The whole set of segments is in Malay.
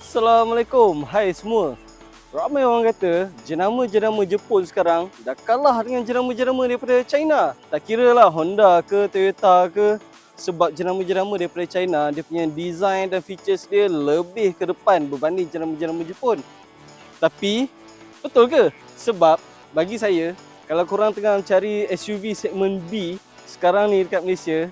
Assalamualaikum, hai semua. Ramai orang kata jenama-jenama Jepun sekarang dah kalah dengan jenama-jenama daripada China. Tak kira lah Honda ke Toyota ke, sebab jenama-jenama daripada China dia punya design dan features dia lebih ke depan berbanding jenama-jenama Jepun. Tapi betul ke? Sebab bagi saya, kalau korang tengah mencari SUV segmen B sekarang ni dekat Malaysia,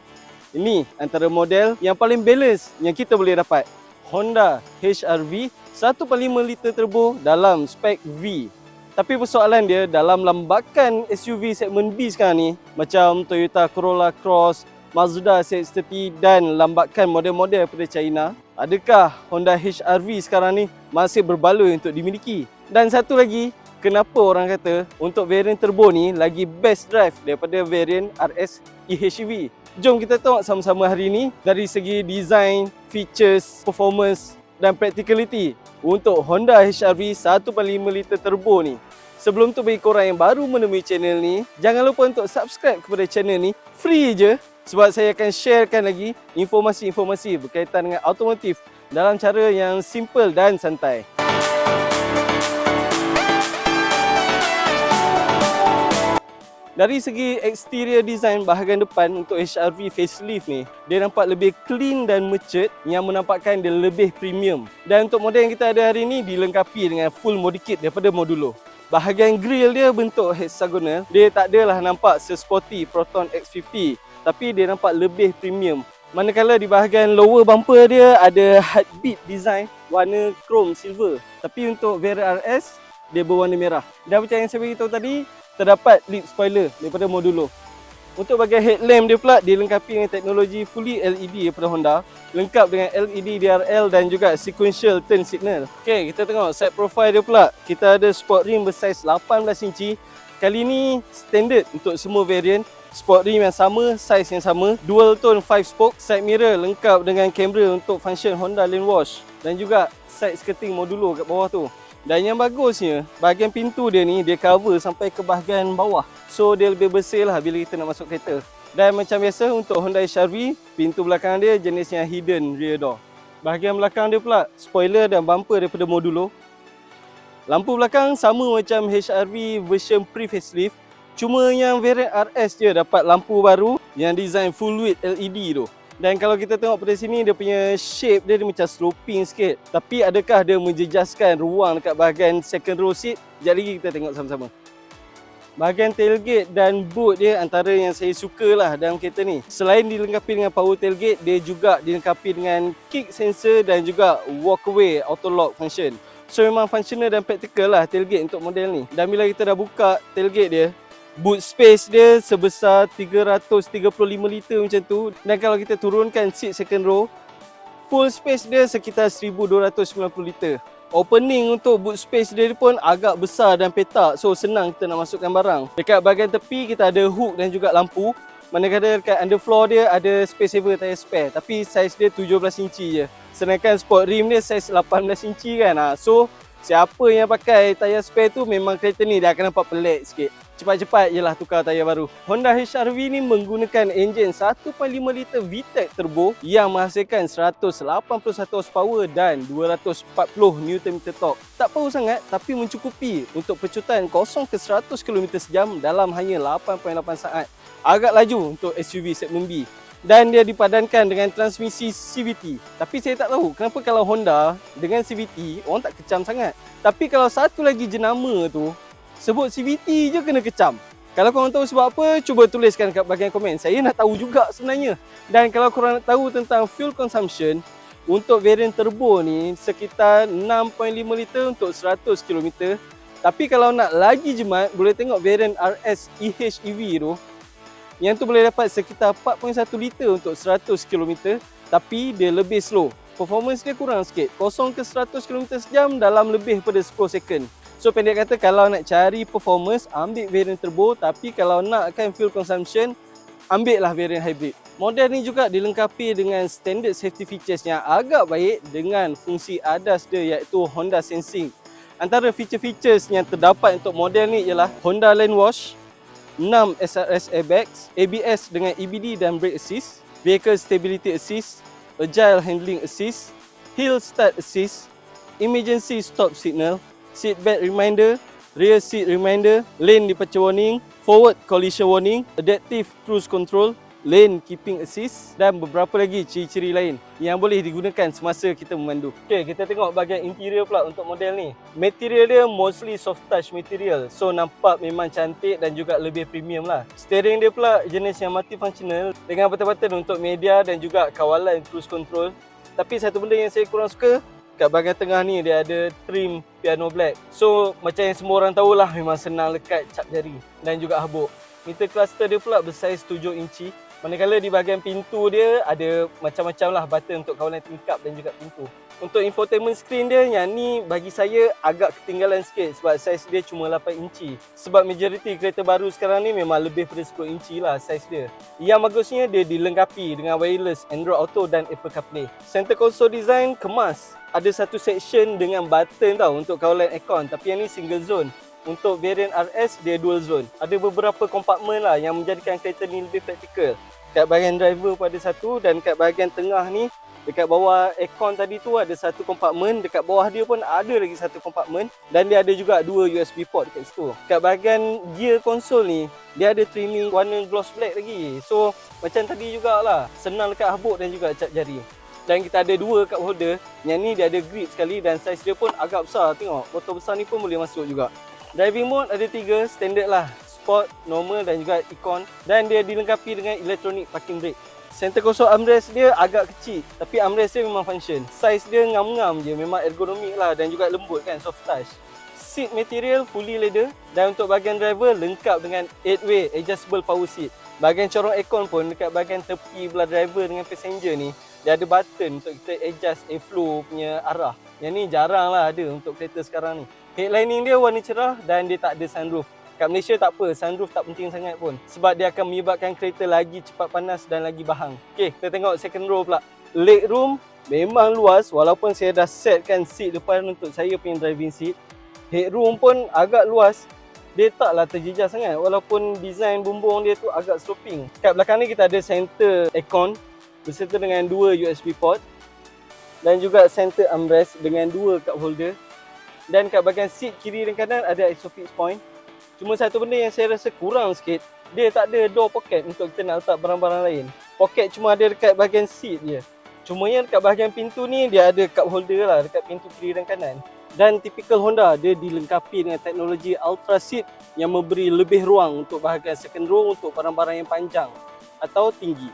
ini antara model yang paling balance yang kita boleh dapat. Honda HR-V 1.5 liter turbo dalam spek V. Tapi persoalan dia dalam lambakan SUV segmen B sekarang ni, macam Toyota Corolla Cross, Mazda CX-30 dan lambakan model-model daripada China, adakah Honda HR-V sekarang ni masih berbaloi untuk dimiliki? Dan satu lagi, kenapa orang kata untuk varian turbo ni lagi best drive daripada varian RS eHEV? Jom kita tengok sama-sama hari ini dari segi design, features, performance dan practicality untuk Honda HR-V 1.5 liter turbo ni. Sebelum tu bagi korang yang baru menemui channel ni, jangan lupa untuk subscribe kepada channel ni, free je, sebab saya akan sharekan lagi informasi-informasi berkaitan dengan automotif dalam cara yang simple dan santai. Dari segi exterior design bahagian depan untuk HR-V facelift ni, dia nampak lebih clean dan mature yang menampakkan dia lebih premium. Dan untuk model yang kita ada hari ni dilengkapi dengan full body kit daripada Modulo. Bahagian grill dia bentuk hexagonal, dia tak adalah nampak sesporty Proton X50, tapi dia nampak lebih premium. Manakala di bahagian lower bumper dia ada heartbeat design warna chrome silver. Tapi untuk variant RS, dia berwarna merah. Dan macam yang saya beritahu tadi, terdapat lip spoiler daripada Modulo. Untuk bahagian headlamp dia pula dilengkapi dengan teknologi fully LED daripada Honda, lengkap dengan LED DRL dan juga sequential turn signal. Okey, kita tengok side profile dia pula. Kita ada sport rim bersaiz 18 inci. Kali ni standard untuk semua variant. Sport rim yang sama, saiz yang sama, dual tone 5 spoke, side mirror lengkap dengan kamera untuk function Honda Lane Watch dan juga side skirting Modulo kat bawah tu. Dan yang bagusnya, bahagian pintu dia ni dia cover sampai ke bahagian bawah. So dia lebih bersih lah bila kita nak masuk kereta. Dan macam biasa untuk Honda HR-V, pintu belakang dia jenis yang hidden rear door. Bahagian belakang dia pula spoiler dan bumper daripada Modulo. Lampu belakang sama macam HR-V version pre-facelift. Cuma yang variant RS je dapat lampu baru yang design full width LED tu. Dan kalau kita tengok pada sini, dia punya shape dia macam sloping sikit. Tapi adakah dia menjejaskan ruang dekat bahagian second row seat? Sekejap lagi kita tengok sama-sama. Bahagian tailgate dan boot dia antara yang saya suka lah dalam kereta ni. Selain dilengkapi dengan power tailgate, dia juga dilengkapi dengan kick sensor dan juga walkaway auto lock function. So memang functional dan practical lah tailgate untuk model ni. Dan bila kita dah buka tailgate dia, boot space dia sebesar 335 liter macam tu. Dan kalau kita turunkan seat second row, full space dia sekitar 1290 liter. Opening untuk boot space dia pun agak besar dan petak, so senang kita nak masukkan barang. Dekat bahagian tepi kita ada hook dan juga lampu. Manakala dekat underfloor dia ada space saver tire spare, tapi saiz dia 17 inci je. Sedangkan sport rim dia saiz 18 inci kan. So siapa yang pakai tayar spare tu memang kereta ni dia akan nampak pelik sikit. Cepat-cepat je lah tukar tayar baru. Honda HR-V ni menggunakan enjin 1.5 liter VTEC turbo yang menghasilkan 181 horsepower dan 240 Nm torque. Tak power sangat tapi mencukupi untuk pecutan 0 ke 100 km sejam dalam hanya 8.8 saat. Agak laju untuk SUV segmen B. Dan dia dipadankan dengan transmisi CVT. Tapi saya tak tahu kenapa kalau Honda dengan CVT orang tak kecam sangat. Tapi kalau satu lagi jenama tu sebut CVT je kena kecam. Kalau korang tahu sebab apa, cuba tuliskan kat bahagian komen. Saya nak tahu juga sebenarnya. Dan kalau korang nak tahu tentang fuel consumption, untuk variant turbo ni sekitar 6.5 liter untuk 100 km. Tapi kalau nak lagi jimat, boleh tengok variant RS eHEV tu. Yang tu boleh dapat sekitar 4.1 liter untuk 100 km. Tapi dia lebih slow. Performance dia kurang sikit. 0 ke 100 km sejam dalam lebih daripada 10 second. So pendek kata, kalau nak cari performance, ambil variant turbo. Tapi kalau nakkan fuel consumption, ambil lah variant hybrid. Model ni juga dilengkapi dengan standard safety features yang agak baik dengan fungsi ADAS dia, iaitu Honda Sensing. Antara feature-features yang terdapat untuk model ni ialah Honda Lane Watch, 6 SRS airbags, ABS dengan EBD dan brake assist, Vehicle Stability Assist, Agile Handling Assist, Hill Start Assist, emergency stop signal, seat belt reminder, rear seat reminder, lane departure warning, forward collision warning, adaptive cruise control, lane keeping assist dan beberapa lagi ciri-ciri lain yang boleh digunakan semasa kita memandu. Okey, kita tengok bahagian interior pula untuk model ni. Material dia mostly soft touch material. So nampak memang cantik dan juga lebih premium lah. Steering dia pula jenis yang multifunctional dengan button-button untuk media dan juga kawalan cruise control. Tapi satu benda yang saya kurang suka, kat bahagian tengah ni dia ada trim piano black. So macam yang semua orang tahulah, memang senang lekat cap jari dan juga habuk. Meter cluster dia pula bersaiz 7 inci. Manakala di bahagian pintu dia ada macam-macam lah button untuk kawalan tingkap dan juga pintu. Untuk infotainment screen dia, yang ni bagi saya agak ketinggalan sikit sebab saiz dia cuma 8 inci. Sebab majoriti kereta baru sekarang ni memang lebih daripada 10 inci lah saiz dia. Yang bagusnya dia dilengkapi dengan wireless Android Auto dan Apple CarPlay. Center console design kemas. Ada satu section dengan button tau untuk kawalan aircon, tapi yang ni single zone. Untuk variant RS dia dual zone. Ada beberapa kompartmen lah yang menjadikan kereta ni lebih praktikal. Kat bahagian driver pun ada satu dan kat bahagian tengah ni dekat bawah aircon tadi tu ada satu kompartmen. Dekat bawah dia pun ada lagi satu kompartmen dan dia ada juga dua USB port dekat situ. Kat bahagian gear console ni dia ada trimming warna gloss black lagi. So macam tadi jugalah, senang lekat habuk dan juga cap jari. Dan kita ada dua cup holder. Yang ni dia ada grip sekali dan saiz dia pun agak besar. Tengok, botol besar ni pun boleh masuk juga. Driving mode ada 3, standard lah. Sport, normal dan juga Econ. Dan dia dilengkapi dengan electronic parking brake. Center console armrest dia agak kecil, tapi armrest dia memang function. Saiz dia ngam-ngam je, memang ergonomik lah dan juga lembut kan, soft touch. Seat material fully leather dan untuk bahagian driver lengkap dengan 8-way adjustable power seat. Bahagian corong aircon pun dekat bahagian tepi belah driver dengan passenger ni, dia ada button untuk kita adjust airflow punya arah. Yang ni jarang lah ada untuk kereta sekarang ni. Headlining dia warna cerah dan dia tak ada sunroof. Kat Malaysia tak apa, sunroof tak penting sangat pun. Sebab dia akan menyebabkan kereta lagi cepat panas dan lagi bahang. Okey, kita tengok second row pula. Leg room memang luas walaupun saya dah setkan seat depan untuk saya punya driving seat. Headroom pun agak luas. Dia taklah terjejas sangat walaupun design bumbung dia tu agak sloping. Kat belakang ni kita ada center aircon beserta dengan dua USB port dan juga center armrest dengan dua cup holder. Dan kat bahagian seat kiri dan kanan ada ISOFIX point. Cuma satu benda yang saya rasa kurang sikit, dia tak ada door pocket untuk kita nak letak barang-barang lain. Pocket cuma ada dekat bahagian seat je. Cuma yang dekat bahagian pintu ni dia ada cup holder lah dekat pintu kiri dan kanan. Dan typical Honda, dia dilengkapi dengan teknologi Ultra Seat yang memberi lebih ruang untuk bahagian second row untuk barang-barang yang panjang atau tinggi.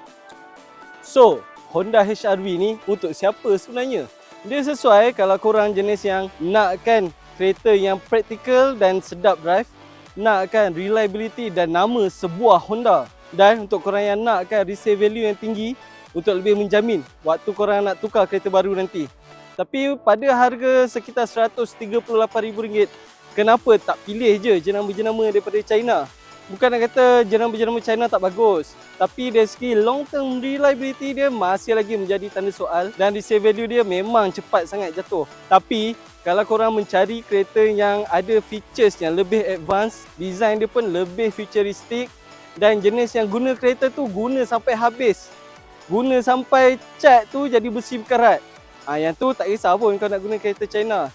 So, Honda HR-V ni untuk siapa sebenarnya? Dia sesuai kalau korang jenis yang nakkan kereta yang praktikal dan sedap drive, nakkan reliability dan nama sebuah Honda, dan untuk korang yang nakkan resale value yang tinggi untuk lebih menjamin waktu korang nak tukar kereta baru nanti. Tapi pada harga sekitar RM138,000, kenapa tak pilih je jenama-jenama daripada China? Bukan nak kata jenama-jenama China tak bagus, tapi dari segi long term reliability dia masih lagi menjadi tanda soal dan resale value dia memang cepat sangat jatuh. Tapi kalau korang mencari kereta yang ada features yang lebih advance, design dia pun lebih futuristik dan jenis yang guna kereta tu guna sampai habis, guna sampai cat tu jadi besi berkarat, yang tu tak kisah pun kau nak guna kereta China.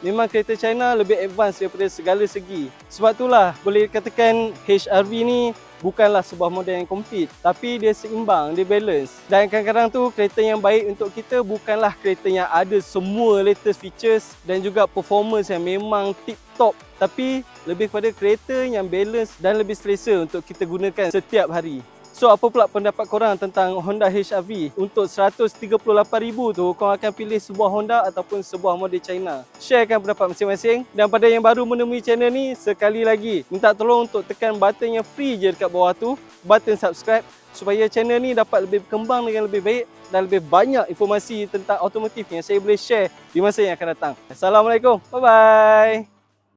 Memang kereta China lebih advance daripada segala segi. Sebab itulah boleh dikatakan HR-V ni bukanlah sebuah model yang komplit, tapi dia seimbang, dia balance. Dan kadang-kadang tu kereta yang baik untuk kita bukanlah kereta yang ada semua latest features dan juga performance yang memang tip top, tapi lebih kepada kereta yang balance dan lebih selesa untuk kita gunakan setiap hari. So apa pula pendapat korang tentang Honda HR-V? Untuk RM138,000 tu, korang akan pilih sebuah Honda ataupun sebuah model China? Sharekan pendapat masing-masing. Dan pada yang baru menemui channel ni, sekali lagi minta tolong untuk tekan button yang free je dekat bawah tu, button subscribe, supaya channel ni dapat lebih berkembang dengan lebih baik dan lebih banyak informasi tentang automotif yang saya boleh share di masa yang akan datang. Assalamualaikum, bye bye.